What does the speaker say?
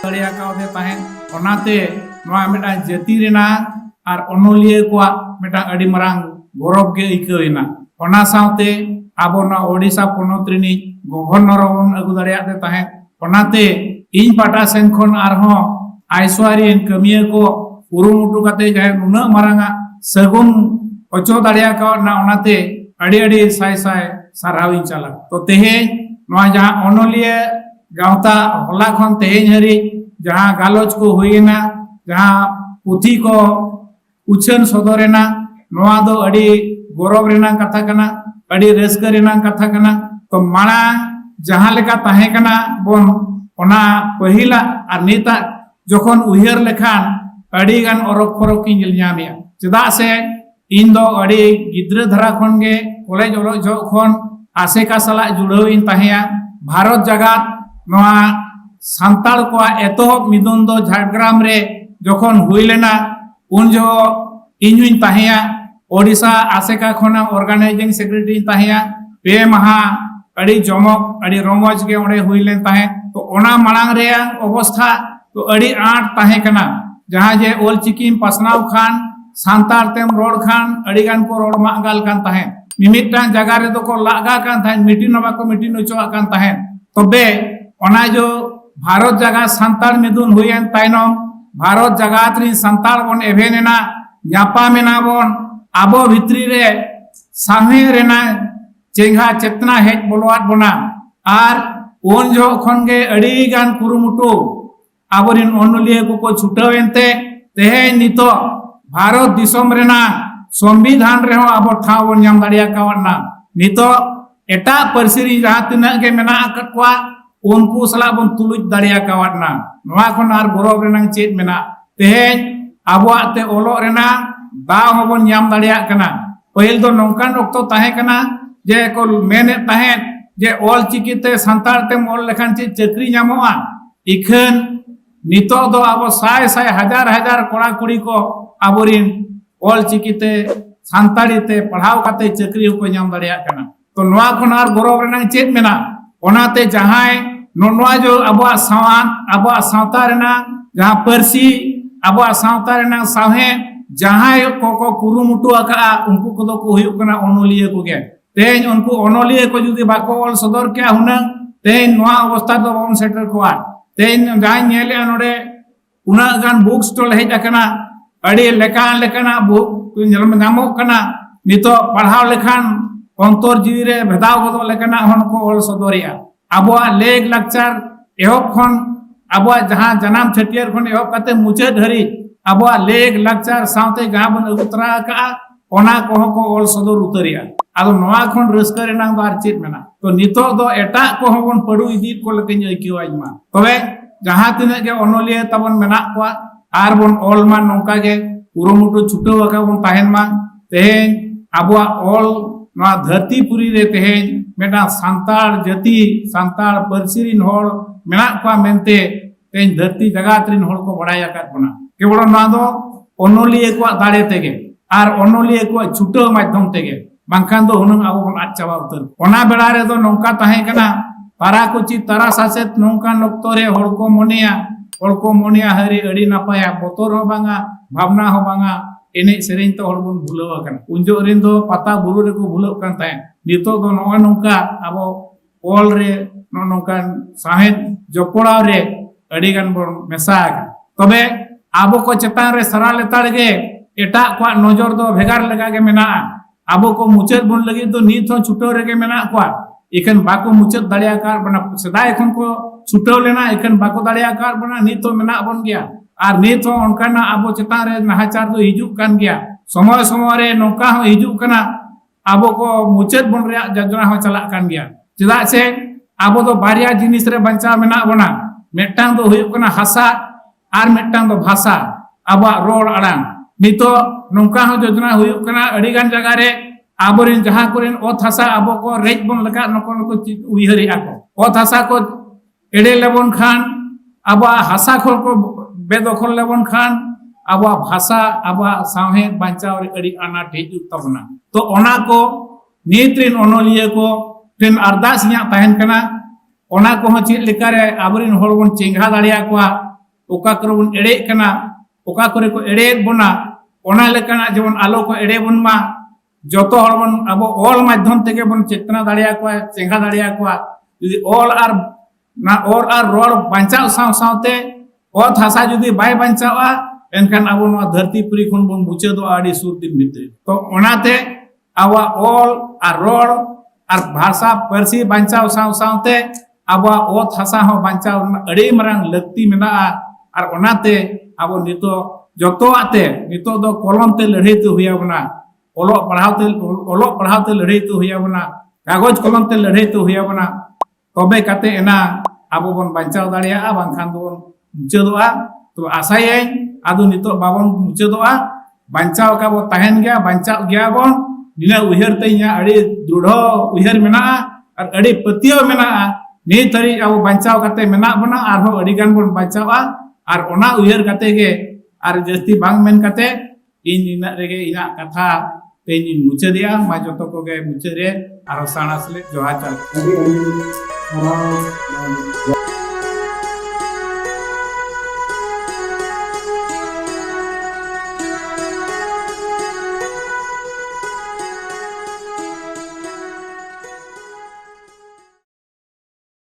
दाड़िया कावदे ताहेन ओनाते नोआ मिटा जाति रेना आर ओनोलिया को मिटा अडी मरांग गौरव के इकाइना ओना सावते आबो ना ओडिशा पोनोत रिनी गवर्नर बन अगु दाड़ियाते ताहेन ओनाते इन पाटा सेन खन आरहो आइसवारियन कमिया को उरुमुटु कते जाय नुना मारांगा सगुन ओचो दाड़िया का ना ओनाते अड़ी अड़ी साय साय साराविन चला तो तेहे नोआ जहां ओनोलिया गावता होला खन तेहे हरी जहां गालोच को हुईना जहां पुथी को उछन सदरेना नोआ दो अड़ी गौरव रेना कथा कना अड़ी रस्कर रेना कथा कना तो माना जहां लेका ताहे कना बोन ओना पहिला आर नीता जखन उहियर लेखान अड़ी गान अरक फरक की ᱧᱮᱞ चेदा से इन दो अड़ी गिद्र धरा खन गे कॉलेज ओलो जो खन आसेका सला जुड़ाव इन ताहेया भारत जगत नोआ सांताल को एतोहब मिदुन दो झारग्राम रे जखन हुई लेना उन जो इन्हुइन ताहेया ओडिशा आसेका खना ऑर्गेनाइजिंग सेक्रेटरी ताहेया पे महा अड़ी जमक अड़ी रोमज के ओडे हुई लेन ताहे तो ओना मांग रे अवस्था तो अड़ी आठ ताहे कना जहां जे ओल चिकीम पसनाव खान सांताल तेम रोड खान अड़ी गान को रोड मांगाल कान ताहे मिमिटा जगह रे तो को लागा कान ताहे मीटिंग नबा को मीटिंग उचो कान ताहे तबे ओना जो भारत जगह सांताल मिदुन हुयन ताइनम भारत जगत री सांताल बन एभेनेना न्यापा मेना बन आबो भित्री रे साहे रेना चेंगा चेतना हेज बोलवात बना आर ओन जो खन गे अड़ी गान कुरुमुटु आबोरिन ओनलिया को छुटावेनते तेहे नितो भारत दिसम रेना संविधान रे आबो ठाव बन नाम दाड़िया कावना नितो एटा परसिरी जहां तिना के मेना अकटवा उनको सला बन तुलुज दाड़िया कावना नोआ खन आर गौरव रेना चेत मेना तेहे आबोआ ते ओलो रेना दाव हबन नाम दाड़िया कना पहिल दो नौकान ओक्तो ताहे कना जे को मेने ताहे जे ऑल चिकीते संताल ते मोल लेखान चे चक्री नामोआ इखन नितो दो आबो साय साय हजार हजार कोड़ा कुड़ी को आबोरिन ऑल चिकीते संताली ते पढ़ाव काते चक्री को नाम दाड़िया कना तो नोआ खन आर गौरव रेना चेत मेना ओनाते जहां नोआ जो आबो सावान आबो सावता रेना जहां परसी आबो सावता रेना साहे जहां को कुरुमुटु आका उनको को को हुयु कना ओनोलिया को गे तेन उनको ओनोलिया को जुदी बाको ऑल सदर के हुना तेन नोआ अवस्था दो बन सेटर कोआ तेन जहां नेले नोडे उना गान बुक स्टॉल हेज अकना अड़ी लेकान लेकाना बुक ᱧᱮᱞ ᱧᱟᱢᱚᱜ कना नितो पढ़ाव लेखान अंतर जीवी रे भेदाव गदो लेकाना हन को ऑल सदरिया आबोआ लेग लेक्चर एहब खन आबोआ जहां जनाम छटियर खन एहब कते मुचे धरी आबोआ लेग लेक्चर सावते जहां बन उतरा का ओना को ऑल सदर उतरिया आदो नोआ खन रस्कर रेना बार चेत मेना तो नितो दो एटा को हबन पडु इदी को लकन आइकिवाइमा तबे जहां तिना के ओनोलिया तबन मेना को आर बन ऑल मान नोका के कुरुमुटु छुटो का बन ताहेन मा तेहेन आबोआ ऑल नोआ धरतीपुरी रे तेहेन मेना सांताल जाति सांताल परसिरिन होड़ मेना को मेनते तेन धरती जगत रिन होड़ को बड़ाय आकात बना केवल नोआ दो ओनोलिया को दाड़े तेगे आर ओनोलिया को छुटो माध्यम तेगे बांखान दो हुनंग आबो बन आचावा उतर ओना बेड़ा रे दो नौका ताहे कना तारा कुची तारा सासेत नौका नक्तो रे होड़ को मोनिया हरी अड़ी नापाया बोतर हो बांगा भावना हो बांगा एने सेरेन तो होड़ बन भुलाव कना उंजो रिन दो पता बुरु रे को भुलाव कान ताहे नितो दो नोआ नौका आबो ऑल रे नौका साहेब जपड़ाव रे अड़ी गान बन मेसा तबे आबो को चेतान रे सरा लेताड़ गे एटा को नजर दो भेगार लगा के मेना आबो को मुचत बन लगी तो नीत हो छुटो रे मेना को इखन बाको मुचत दाड़िया कार बना सदा एखन को छुटो लेना इखन बाको दाड़िया कार बना नीत हो मेना बन गया आर नीत हो उनकाना आबो चेतान रे नाहाचार दो हिजुक कान गया समय समय रे नौका हो हिजुक कना आबो को मुचत बन रे जजना हो चला कान गया चेदा से आबो दो बारिया जिनिस रे बंचा मेना बना मेटांग दो हुयु कना हासा आर मेटांग दो भाषा आबा रोड अड़ांग नितो नौका हो योजना हुयु कना अड़ी गान जगह रे आबोरिन जहां कोरिन ओत हासा आबो को रेज बन लगा नको नको उइहरि आको ओत हासा को एडे लेबन खान आबा हासा खोल को बेदखल लेबन खान आबा भाषा आबा साहे बांचाव रे अड़ी आना ठेजु तबना तो ओना को नीत्रिन ओनोलिया को ट्रेन अरदास nya ताहेन कना ओना को हो चेक लेका रे आबोरिन होड़ बन चेंगा दाड़िया को oka kore bon ede kana oka kore ko ede bona ona lekana jemon alo ko ede bon ma joto hor bon abo ol madhyam teke bon chetna daria ko chenga daria ko judi ol ar ror banchao saute ot hasa judi bai banchawa enkan abo no dharti puri khon bon muche do adi sur din bitre to onate awa ol ar ror ar bhasa parsi banchao saute abo ot hasa ho banchao adi marang lakti mena ar onate abo nito joto ate nito do kolom te ladhai tu huya bana olok padhaw te ladhai tu huya bana kagoj kolom te ladhai tu huya bana tobe kate ena abo bon banchao daria bangkhan do muchedoa to asaye adu nito babon muchedoa banchao ka bo tahen gya banchao gya bon dina uher te nya adi dudho uher mena ar adi patio mena ni tari abo banchao kate mena bana arho adi gan bon banchawa ar ona uher kate ge ar jasti bang men kate ina rege ina katha tein muche dia ma joto ko ge muche re aro sanas le johar chal